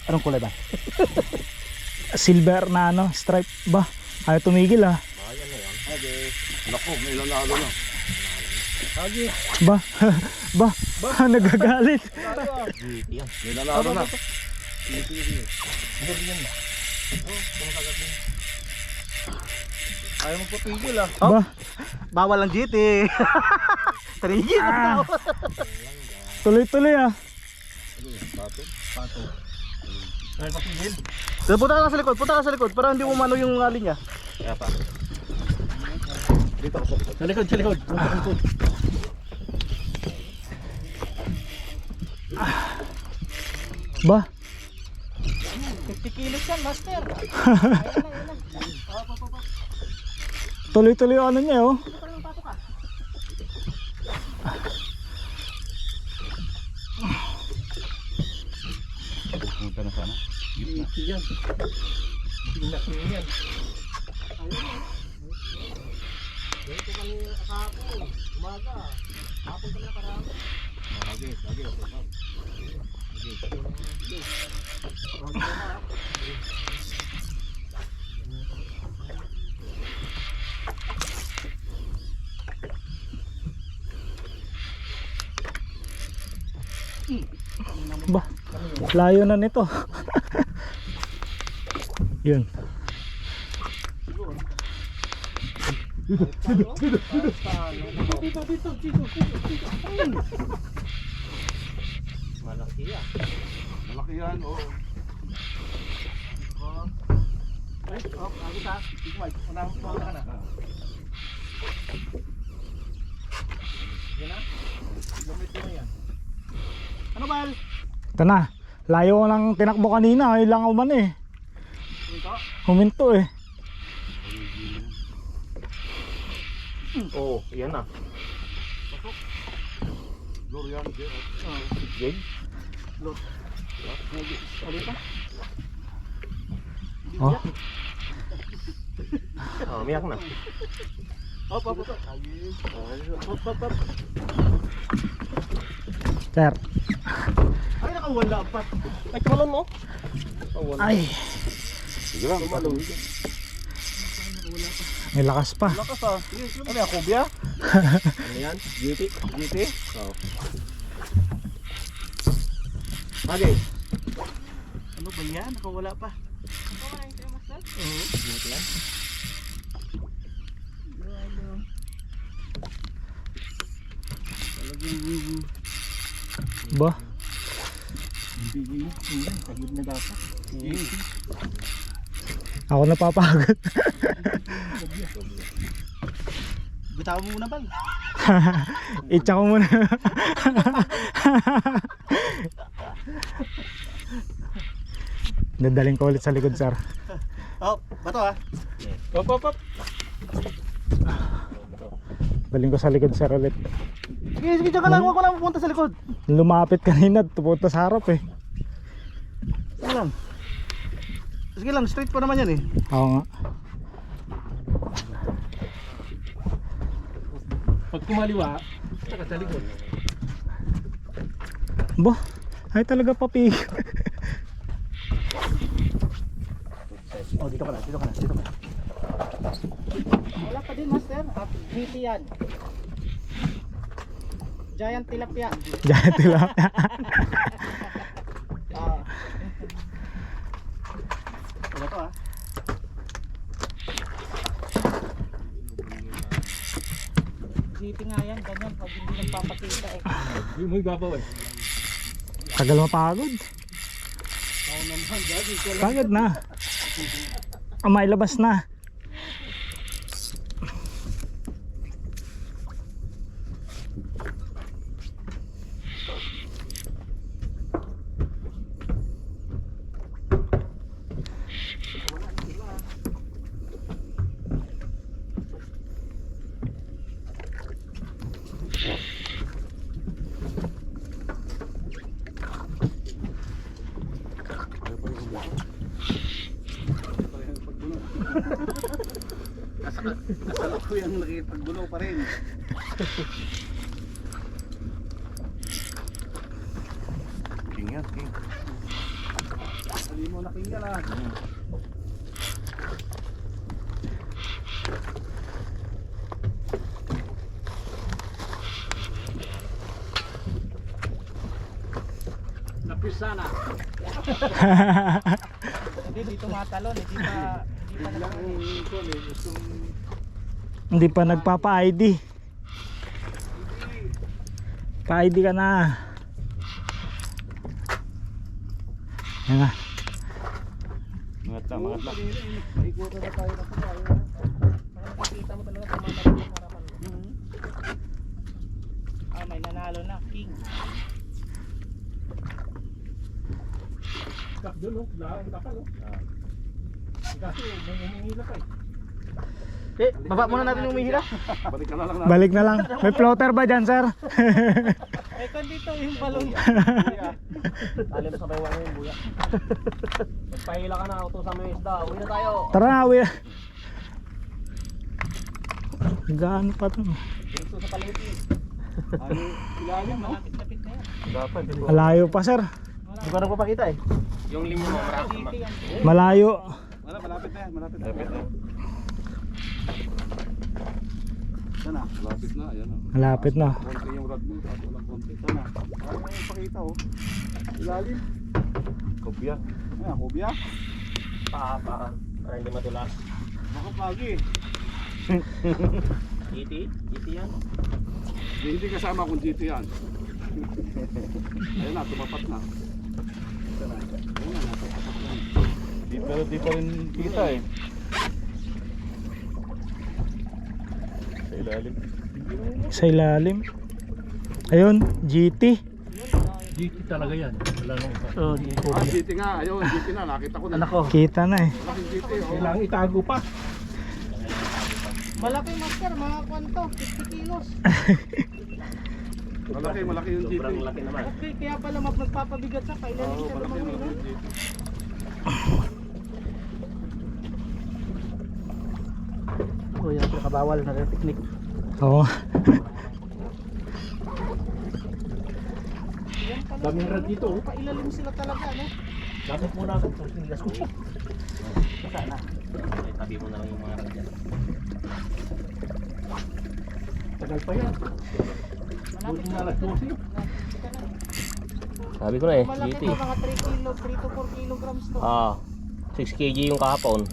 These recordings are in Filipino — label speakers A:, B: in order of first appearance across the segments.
A: Anong kulay ba?
B: Silver na ano, stripe ba? Ayaw tumigil ah.
C: Ayan na yan.
A: Okay.
C: Naku, may nanalo na.
A: Okay.
B: Ba? ba? Nagagalit.
C: Yan, may nanalo na.
A: Ayaw mo pupigil ah.
B: Ba?
A: Bawal ang GT. Tarigil na tao.
B: Tuloy-tuloy ah.
A: Pato. So, punta ka sa likod, para hindi mo mano yung linya.
C: Kaya pa. Dito ako sa likod.
A: Sa likod. Punta ka sa likod.
B: Ba?
A: 50 kilos yan, master.
B: Tuloy-tuloy yung ano niya oh.
C: Punta na sana.
A: Yan. Tingnan mo yan. Dito kami kahapon, umaga. Hapon kami nakaraan.
C: Lagi.
B: Ba? Layo na nito. Yun.
A: Malaki yan.
C: Malaki yan, oo.
A: Ay, agos ha. Unang ka na. Yan na. Gamit mo yan. Ano ba?
B: Ito na. Layo ko lang tinakbo kanina. Ilang uman eh.
A: Ito?
B: Huminto eh.
C: Oo, yan na. Lord yan, Jade.
A: Lord. Ano ito?
B: Oh.
C: Umiyak na.
A: Hop.
B: Sir.
A: Ay, nakawala pa. Ay, kamalon mo?
B: Ay.
C: Sige lang, malong.
B: May lakas pa.
A: Lakas ah. Ano yan, kubya?
C: Ano yan? GT? Oo. Okay.
A: Ano ba yan? Nakawala pa. Nakawala yung master? Oo.
C: GT yan?
B: Ba?
A: Tagid na dapat.
B: Ako napapagod.
A: Bitawan mo muna bang?
B: Itcha ko muna. Dadaling ko ulit sa likod, sir.
A: Oh, bato ah. Hop.
B: Daling ko sa likod, sir, ulit.
A: Sige, dyan ka lang. Huwag ko lang pupunta sa likod.
B: Lumapit kanina, tupunta sa harap eh.
A: Sige lang. Sige lang, straight pa naman yan eh.
B: Oo nga.
A: Pag kumaliwa, saka sa likod.
B: Ba? Ay talaga papig.
A: Oh, dito ka na. Wala pa din, master. GT yan. Giant tilapia.
B: Diyan tila.
A: Ano to ah? GT nga yan, ganyan. Pag hindi nagpapakita eh.
C: Muy gabaw eh.
B: Tagal mapagod. Pagod na. May labas na.
A: Nasala ko yung nakipagbulo pa rin.
C: King yan, king. Dali mo nakinga lang.
A: Napis sana. Hindi dito matalon, hindi pa
C: Biglang ito eh, gustong
B: Hindi pa nagpapa-ID. Pa-ID ka na. Yan na.
C: Mangat lang, mangat lang.
A: Paikutan na tayo na tayo. Makikita mo talaga tumatalon yung harapan mo. Ah, may nanalo na, king.
C: Kap doon oh, lang kapal oh. Kasi may humihila pa eh.
A: Baba muna natin yung umihila.
C: Balik ka na lang natin.
B: Balik na lang. May floater ba dyan, sir?
A: Eh, kung dito yung balon. Alim sa bayawan mo yung buya. Magpahila ka na, utusan mo yung isda. Uwi na tayo.
B: Tara na, uwi. Gaano pa to?
A: Dito sa palengke.
C: Ano, ilalim no?
A: Lapit-lapit na yan.
C: Dapat.
B: Malayo pa, sir.
A: Hindi ko nagpapakita eh. Yung limon mo, marami.
B: Malayo.
C: Wala, malapit na yan, malapit na. Malapit na. Yan na, malapit na, ayan o.
B: Malapit na.
C: Konti yung rod mo, at walang konti. Yan na, ayaw mo yung pakita oh. Ilalim. Kubya. Ayan, kubya.
A: Para hindi matulas.
C: Bakit lagi?
A: GT? GT yan?
C: Hindi kasama kung GT yan. Ayan na, tumapat na. Ayan na, tumapat na. Pero di pa rin kita eh. Sa ilalim.
B: Sa ilalim. Ayun, GT.
A: GT talaga yan. Wala nung oh,
C: Ah, GT nga, ayun, GT na, nakita ko na.
A: Anak ko.
B: Kita na eh.
C: Malaking GT oh.
A: Kailangan itago pa. Malaki master, mga kwanto, 50 kilos.
C: Malaki yung GT.
A: Sobrang laki naman. Okay, kaya pala magpapabigat sa kailan
C: Oo,
A: siya
C: malaki
A: lumaki, no?
C: yung GT.
A: Oh, yan pinakabawal na technique.
B: Oo.
A: Daming rad dito. Pailalim sila talaga, no? Dapat muna ako sa sinilas ko. Sana. Ay, tabi mo na lang yung mga rad dyan. Tagal pa yan. Malapit na alas 12.
D: Sabi ko na eh,
A: Malaki
D: GT.
A: to, mga 3 kilo, 3 to 4 kilograms to.
D: 6 kg yung kahapon.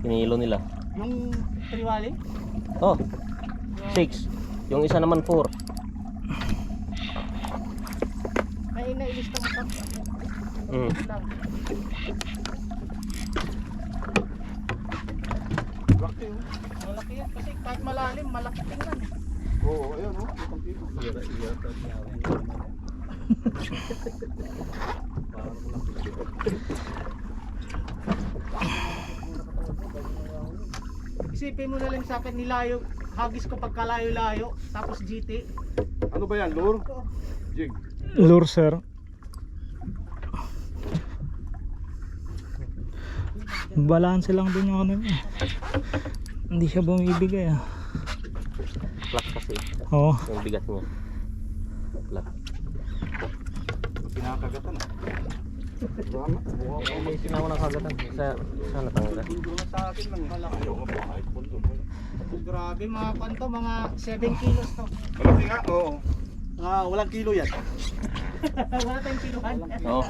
D: Kinilo nila.
A: Yung triwali?
D: Oh, 6. Yung isa naman 4.
A: Ay, nailista mo pa.
D: Mm.
A: Lang.
C: Laki oh.
A: Malaki yan kasi kahit malalim, malaki tingnan.
C: Oo, ayun oh. Itong kilo.
A: Isipin mo na lang sa akin nilayo, hagis ko pagkalayo-layo, tapos GT.
C: Ano ba yan, lure? Jig.
B: Lure, sir. Balanse lang din yung ano eh. Hindi siya bumibigay ah.
D: Flat kasi.
B: Oo.
D: Yung bigat niya. Flat.
C: Pinakagatan ah. Drama.
D: May sinawa ng kagatan. Sa natanggal.
C: Pundo na sa akin lang. Malaki. Ayaw ka pa kahit pundo.
A: Grabe mga kwanto, mga 7 kilos to.
C: Malaki nga, oo.
A: Walang kilo yan. Wala tayong kilohan.
D: Oo.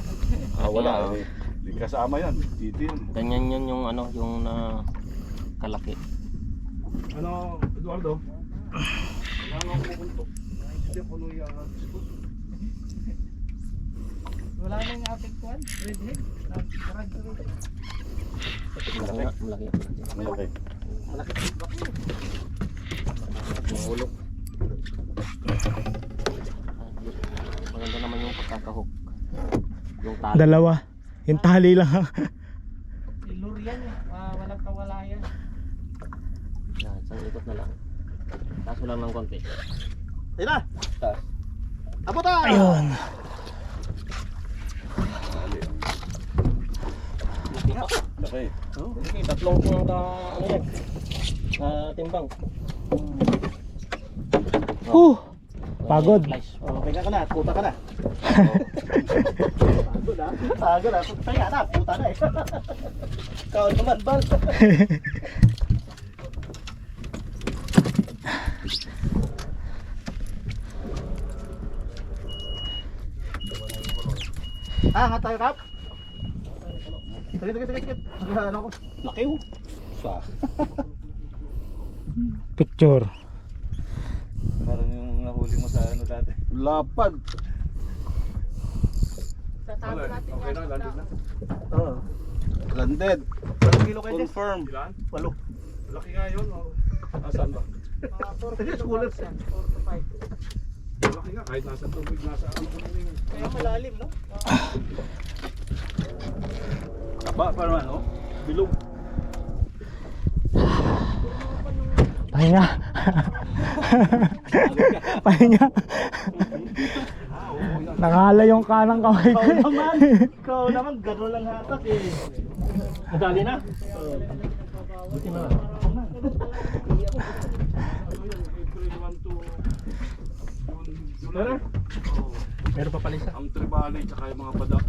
C: Wala. Hindi kasama yan. GT yan.
D: Ganyan yun yung ano, yung na kalaki.
C: Ano, Eduardo? Wala nga ako pupunto. Hindi ako nuya.
A: Wala na yung ating kwan, redhead.
D: Malaki nga, malaki.
C: Malaki.
A: Malaki.
D: Mahulog. Maganda naman yung pagkakahok. Yung tali.
B: Dalawa. Yung tali lang.
A: Lure yan, walang kawalayan.
D: Yan, isang ikot na lang. Kaso lang ng konti.
A: Ayun na! Abuta!
B: Ayun.
C: Okay.
D: Okay, tatlong kung ano yan. Timbang.
B: Pagod.
D: Slice.
A: Pega ka na, puta ka na. doon ha. Tagal ha. Kaya na, puta na eh. Ikaw naman, Bal. Nga tayo, Kap. Sige. Ano ko? Laki oh.
B: Picture.
C: Parang yung nahuli mo sa ano dati. Lapad.
A: Tatago natin
C: Okay na, landed na.
A: Oo.
C: Landed.
A: 8 kilo kayo, Jess.
C: Confirm.
A: 8.
C: Laki nga yun. Oh. Asan ba?
A: Mga 4 kilos yan. 4 to 5.
C: Laki nga. Kahit nasa tubig, nasa ano ko na yun.
A: Kaya malalim, no?
C: Taba, parang ano? Bilog.
B: Pahinga. Pahinga. Nakala yung kanang kamay ko.
A: Ikaw naman, gano'n lang hatak eh. Madali na? Buti na lang.
C: April 1 to June.
A: Meron? Meron pa pala isa.
C: Ang tribali tsaka yung mga badak.